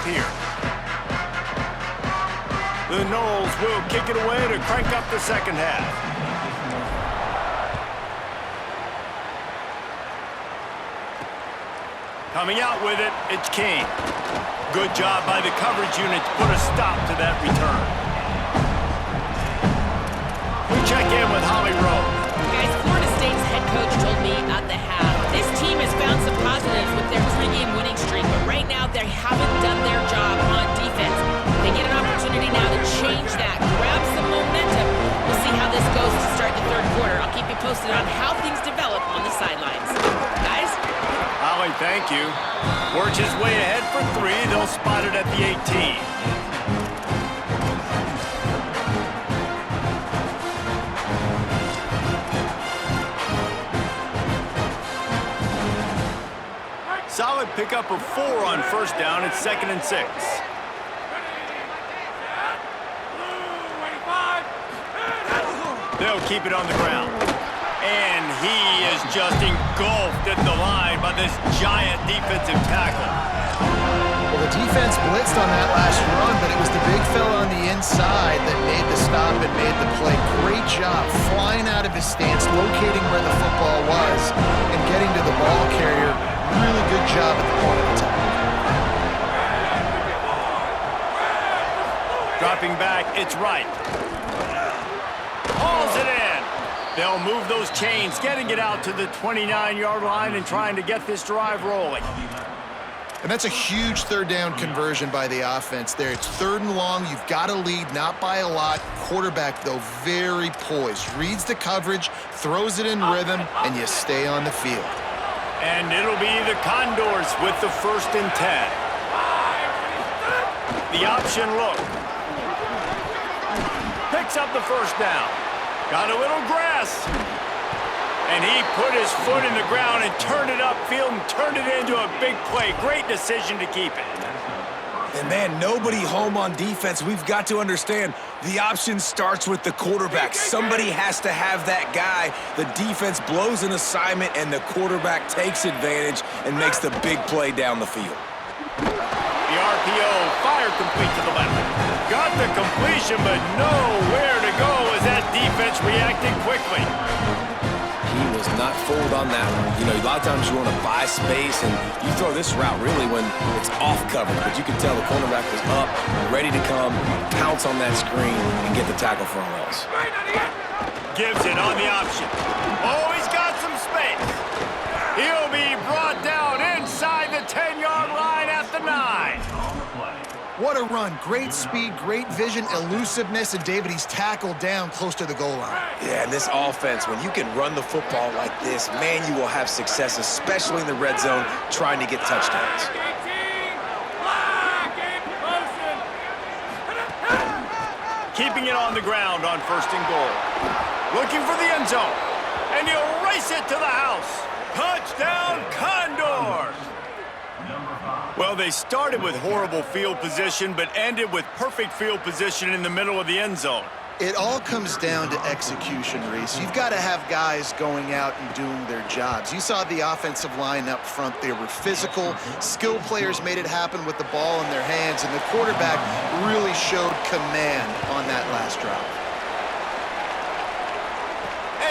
here. The Noles will kick it away to crank up the second half. Coming out with it, it's Kane. Good job by the coverage unit to put a stop to that return. We check in with Holly Rowe. Guys, Florida State's head coach told me at the half, this team has found some positives with their three-game winning streak, but right now they haven't done their job on defense. They get an opportunity now to change that, grab some momentum. We'll see how this goes to start the third quarter. I'll keep you posted on how things develop on the sidelines. Guys? Holly, thank you. Works his way ahead for three. They'll spot it at the 18. Solid pickup of 4 on first down. It's 2nd and 6. They'll keep it on the ground. And he is just engulfed at the line by this giant defensive tackle. Well, the defense blitzed on that last run, but it was the big fella on the inside that made the stop and made the play. Great job flying out of his stance, locating where the football was, and getting to the ball carrier. Really good job at the point of attack. Dropping back, it's right. Hauls it in. They'll move those chains, getting it out to the 29-yard line and trying to get this drive rolling. And that's a huge third down conversion by the offense there. It's 3rd and long. You've got to lead, not by a lot. Quarterback, though, very poised. Reads the coverage, throws it in rhythm, and you stay on the field. And it'll be the Condors with the 1st and 10. The option look. Picks up the first down. Got a little grass. And he put his foot in the ground and turned it upfield and turned it into a big play. Great decision to keep it. And, man, nobody home on defense. We've got to understand the option starts with the quarterback. Somebody has to have that guy. The defense blows an assignment, and the quarterback takes advantage and makes the big play down the field. The RPO, fire complete to the left. Got the completion, but nowhere to go as that defense reacted quickly. He was not fooled on that one. You know, a lot of times you want to buy space, and you throw this route really when it's off coverage, but you can tell the cornerback was up, ready to come, pounce on that screen, and get the tackle for a loss. Gives it on the option. Oh, he's got some space. He'll be brought down inside the 10-yard line at the 9. What a run. Great speed, great vision, elusiveness, and David, he's tackled down close to the goal line. Yeah, and this offense, when you can run the football like this, man, you will have success, especially in the red zone, trying to get touchdowns. Keeping it on the ground on 1st and goal. Looking for the end zone. And he'll race it to the house. Touchdown, Condors! Well, they started with horrible field position, but ended with perfect field position in the middle of the end zone. It all comes down to execution, Reese. You've got to have guys going out and doing their jobs. You saw the offensive line up front. They were physical. Skilled players made it happen with the ball in their hands, and the quarterback really showed command on that last drive.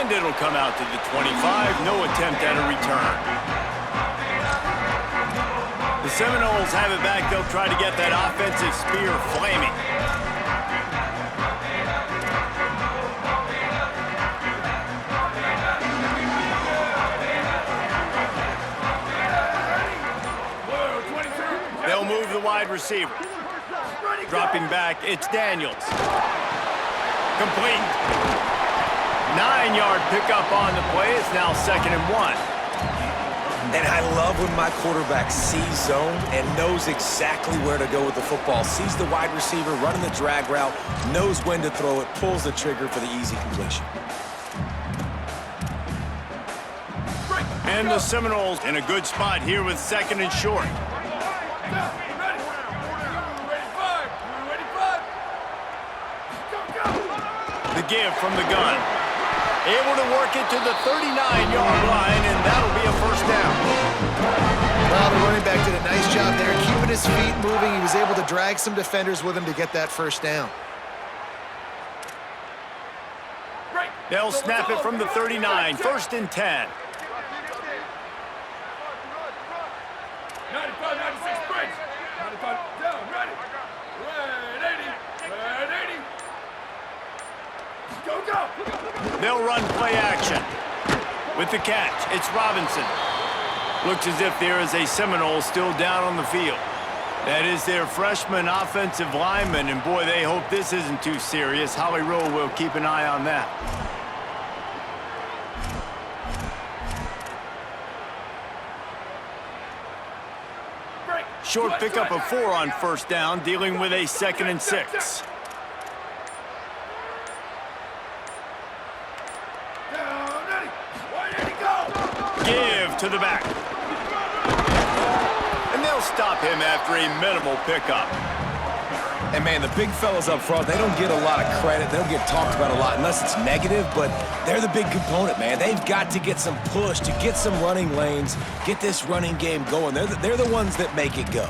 And it'll come out to the 25. No attempt at a return. The Seminoles have it back. They'll try to get that offensive spear flaming. They'll move the wide receiver. Dropping back, it's Daniels. Complete. 9-yard pickup on the play. It's now 2nd and 1. And I love when my quarterback sees zone and knows exactly where to go with the football. Sees the wide receiver running the drag route, knows when to throw it, pulls the trigger for the easy completion. And the Seminoles in a good spot here with 2nd and short. The give from the gun. Able to work it to the 39-yard line, and that'll be a 1st down. Well, the running back did a nice job there, keeping his feet moving. He was able to drag some defenders with him to get that first down. They'll snap it from the 39, 1st and 10. 95, 96, breaks. 95, down, ready. Red 80, red 80. Go, go. They'll run play action. With the catch, it's Robinson. Looks as if there is a Seminole still down on the field. That is their freshman offensive lineman, and boy, they hope this isn't too serious. Holly Rowe will keep an eye on that. Short pickup of 4 on 1st down, dealing with a 2nd and 6. Give to the back. And they'll stop him after a minimal pickup. And, man, the big fellas up front, they don't get a lot of credit. They don't get talked about a lot unless it's negative, but they're the big component, man. They've got to get some push, to get some running lanes, get this running game going. They're the ones that make it go.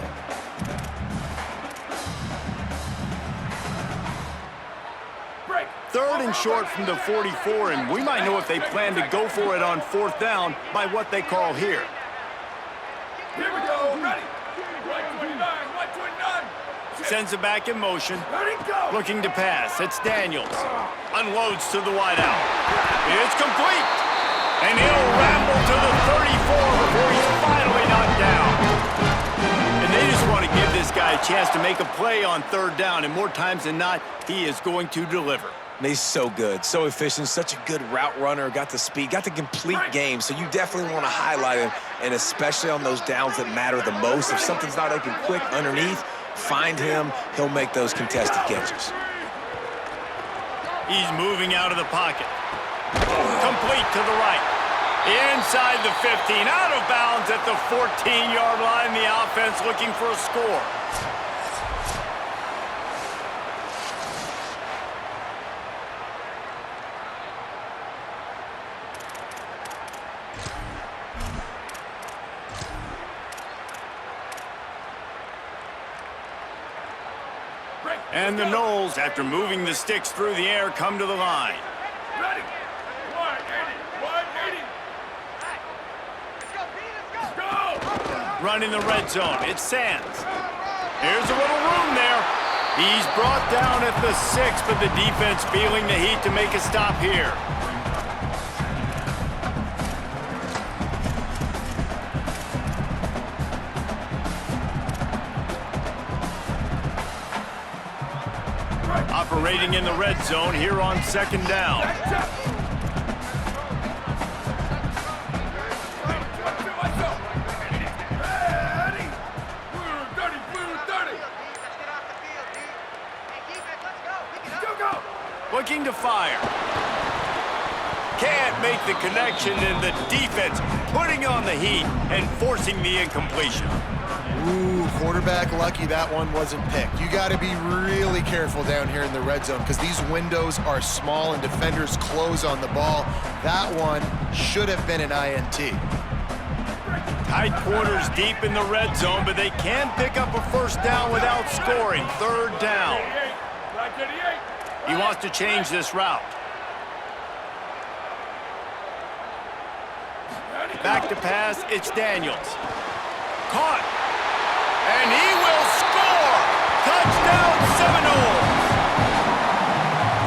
Third and short from the 44, and we might know if they plan to go for it on 4th down by what they call here. Here we go, ready. 129, 129. Sends it back in motion. Ready, go. Looking to pass. It's Daniels. Unloads to the wideout. It's complete. And he'll ramble to the 34 before he's finally knocked down. And they just want to give this guy a chance to make a play on 3rd down. And more times than not, he is going to deliver. He's so good, so efficient, such a good route runner, got the speed, got the complete game, so you definitely want to highlight him, and especially on those downs that matter the most. If something's not open quick underneath, find him, he'll make those contested catches. He's moving out of the pocket. Complete to the right. Inside the 15, out of bounds at the 14-yard line. The offense looking for a score. And the Noles, after moving the sticks through the air, come to the line. Ready. 180, 180. Go. Running the red zone, it's Sands. Here's a little room there. He's brought down at the 6, but the defense feeling the heat to make a stop here. Operating in the red zone here on 2nd down. Looking to fire. Can't make the connection, and the defense putting on the heat and forcing the incompletion. Ooh, quarterback lucky that one wasn't picked. You got to be really careful down here in the red zone because these windows are small and defenders close on the ball. That one should have been an INT. Tight quarters deep in the red zone, but they can pick up a 1st down without scoring. 3rd down. He wants to change this route. Back to pass, it's Daniels. Caught. And he will score! Touchdown Seminoles!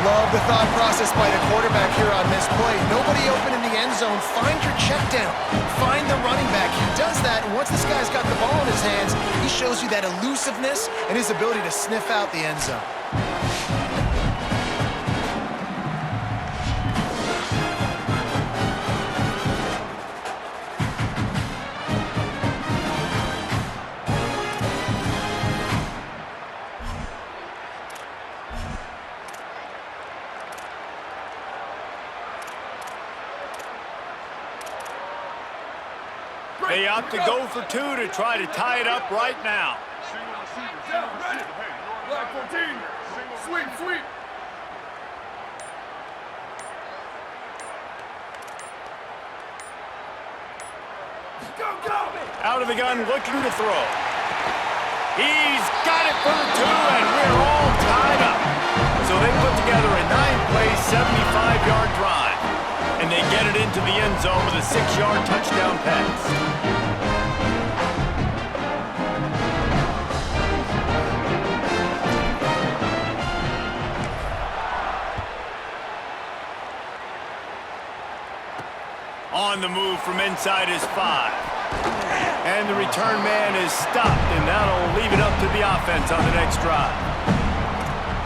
Love the thought process by the quarterback here on this play. Nobody open in the end zone. Find your check down. Find the running back. He does that, and once this guy's got the ball in his hands, he shows you that elusiveness and his ability to sniff out the end zone. They opt to go for 2 to try to tie it up right now. Down, ready. Black 14. Sweep, sweep. Go, go. Out of the gun, looking to throw. He's got it for the 2, and we're all tied up. So they put together a 9-play, 75-yard drive, and they get it into the end zone with a 6-yard touchdown pass. On the move from inside his 5. And the return man is stopped, and that'll leave it up to the offense on the next drive.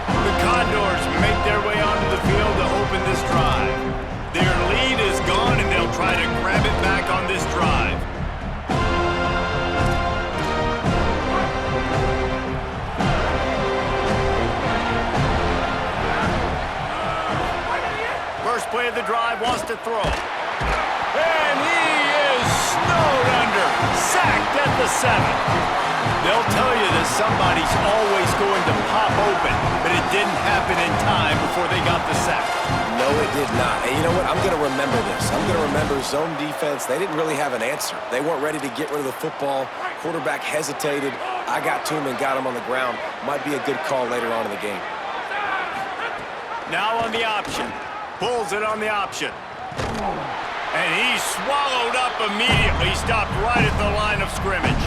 The Condors make their way onto the field to open this drive. Their lead is gone, and they'll try to grab it back on this drive. First play of the drive, wants to throw. And he is snowed under, sacked at the 7. They'll tell you that somebody's always going to pop open, but it didn't happen in time before they got the sack. No, it did not. And you know what? I'm going to remember this. I'm going to remember zone defense. They didn't really have an answer. They weren't ready to get rid of the football. Quarterback hesitated. I got to him and got him on the ground. Might be a good call later on in the game. Now on the option. Pulls it on the option. And he's swallowed up immediately. Stopped right at the line of scrimmage.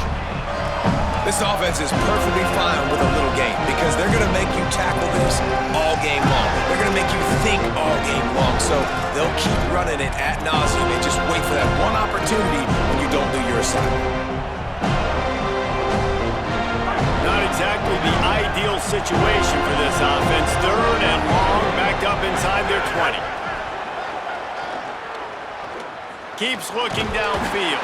This offense is perfectly fine with a little game because they're going to make you tackle this all game long. They're going to make you think all game long. So they'll keep running it ad nauseum and just wait for that one opportunity when you don't do your assignment. Not exactly the ideal situation for this offense. 3rd and long, backed up inside their 20. Keeps looking downfield.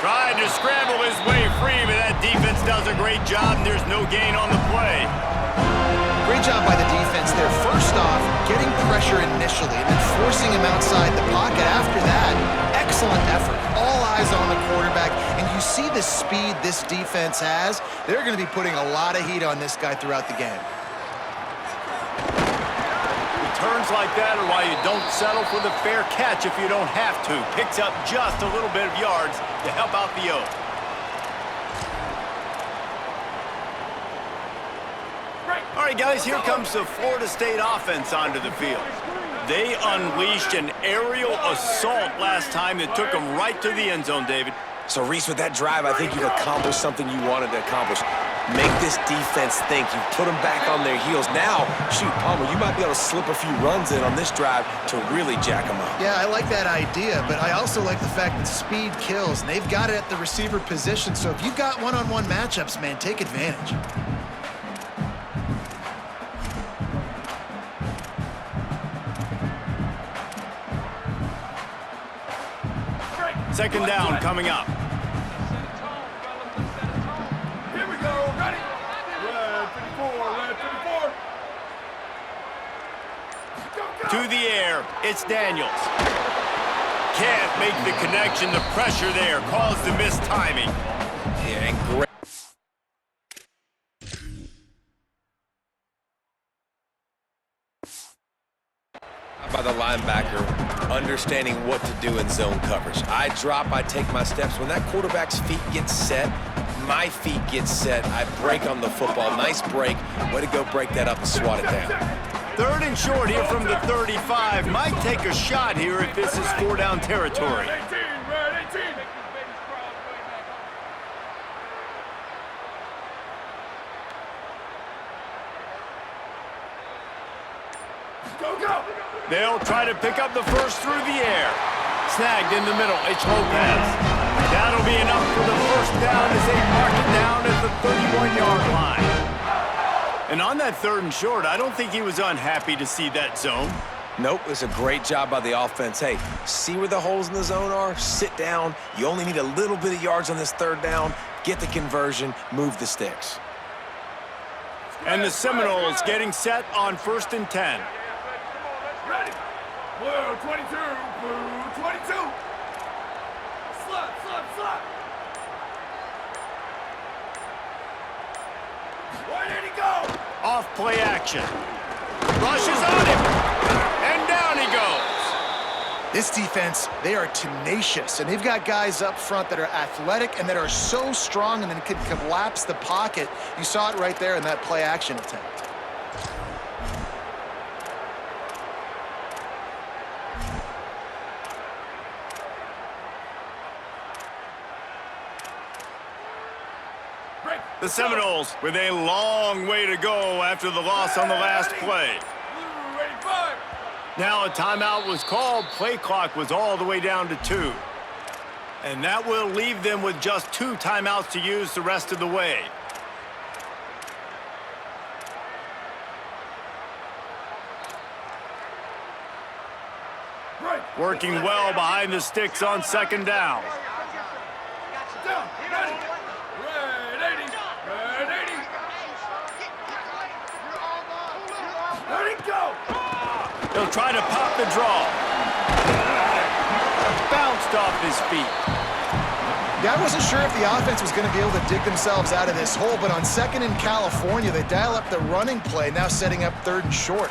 Tried to scramble his way free, but that defense does a great job, and there's no gain on the play. Great job by the defense there. First off, getting pressure initially and then forcing him outside the pocket. After that, excellent effort. All eyes on the quarterback, and you see the speed this defense has. They're going to be putting a lot of heat on this guy throughout the game. Returns like that are why you don't settle for the fair catch if you don't have to. Picks up just a little bit of yards to help out the O. All right, guys, here comes the Florida State offense onto the field. They unleashed an aerial assault last time that took them right to the end zone, David. So, Reese, with that drive, I think you've accomplished something you wanted to accomplish. Make this defense think. You've put them back on their heels. Now, shoot, Palmer, you might be able to slip a few runs in on this drive to really jack them up. Yeah, I like that idea, but I also like the fact that speed kills, and they've got it at the receiver position. So if you've got one-on-one matchups, man, take advantage. Second down coming up. Here we go, ready? Red 54, red 54. Go. To the air, it's Daniels. Can't make the connection. The pressure there caused the missed timing. Yeah, and great. By the linebacker, understanding what to do in zone coverage. I drop, I take my steps. When that quarterback's feet get set, my feet get set. I break on the football. Nice break. Way to go break that up and swat it down. 3rd and short here from the 35. Might take a shot here if this is 4-down territory. Red 18, red 18. Go. They'll try to pick up the first through the air. Snagged in the middle, it's Lopez. That'll be enough for the first down as they mark it down at the 31-yard line. And on that 3rd and short, I don't think he was unhappy to see that zone. Nope, it's a great job by the offense. Hey, see where the holes in the zone are? Sit down. You only need a little bit of yards on this 3rd down. Get the conversion, move the sticks. And the Seminoles getting set on 1st and 10. Ready. Blue 22, blue 22. Slap. Where did he go? Off play action. Rushes on him. And down he goes. This defense, they are tenacious, and they've got guys up front that are athletic and that are so strong and then can collapse the pocket. You saw it right there in that play-action attempt. The Seminoles with a long way to go after the loss on the last play. Now a timeout was called. Play clock was all the way down to 2. And that will leave them with just 2 timeouts to use the rest of the way. Working well behind the sticks on second down. Down, ready. Red 80. Red 80. Let it go. He'll try to pop the draw. Bounced off his feet. Yeah, I wasn't sure if the offense was going to be able to dig themselves out of this hole, but on 2nd in California, they dial up the running play, now setting up 3rd and short.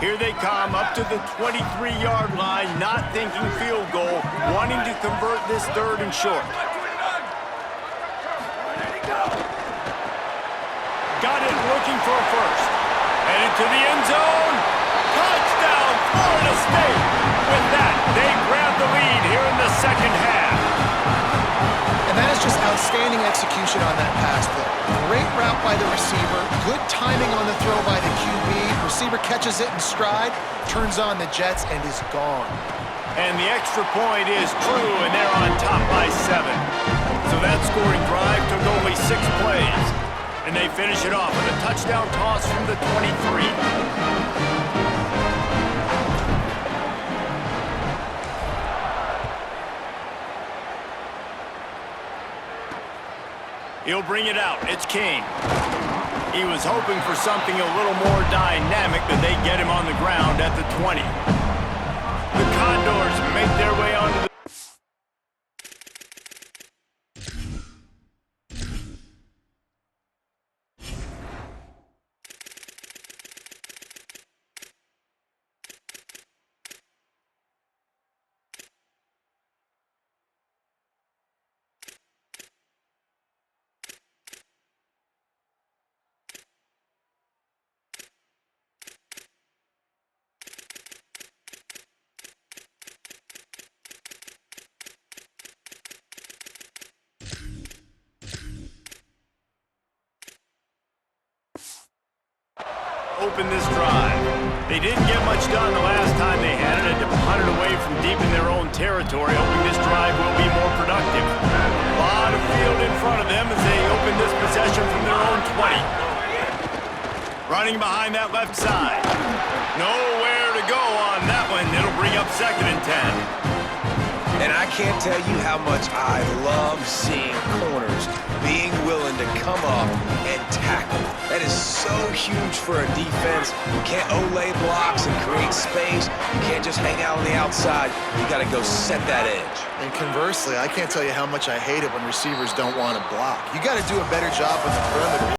Here they come up to the 23-yard line, not thinking field goal, wanting to convert this 3rd and short. Got it, looking for a first. Headed to the end zone. Touchdown, Florida State. With that, they grab the lead here in the second half. And that is just outstanding execution on that pass play. Great route by the receiver, good timing on the throw by the QB. Receiver catches it in stride, turns on the jets, and is gone. And the extra point is true, and they're on top by 7. So that scoring drive took only 6 plays. And they finish it off with a touchdown toss from the 23. He'll bring it out. It's King. He was hoping for something a little more dynamic, but they get him on the ground at the 20. The Condors make their way onto the... open this drive. They didn't get much done the last time they had it, and to punt it away from deep in their own territory, hoping this drive will be more productive. A lot of field in front of them as they open this possession from their own 20. Running behind that left side. Nowhere to go on that one. It'll bring up 2nd and 10. And I can't tell you how much I love seeing corners being willing to come up and tackle. That is so huge for a defense. You can't olay blocks and create space. You can't just hang out on the outside. You got to go set that edge. And conversely, I can't tell you how much I hate it when receivers don't want to block. You got to do a better job on the perimeter.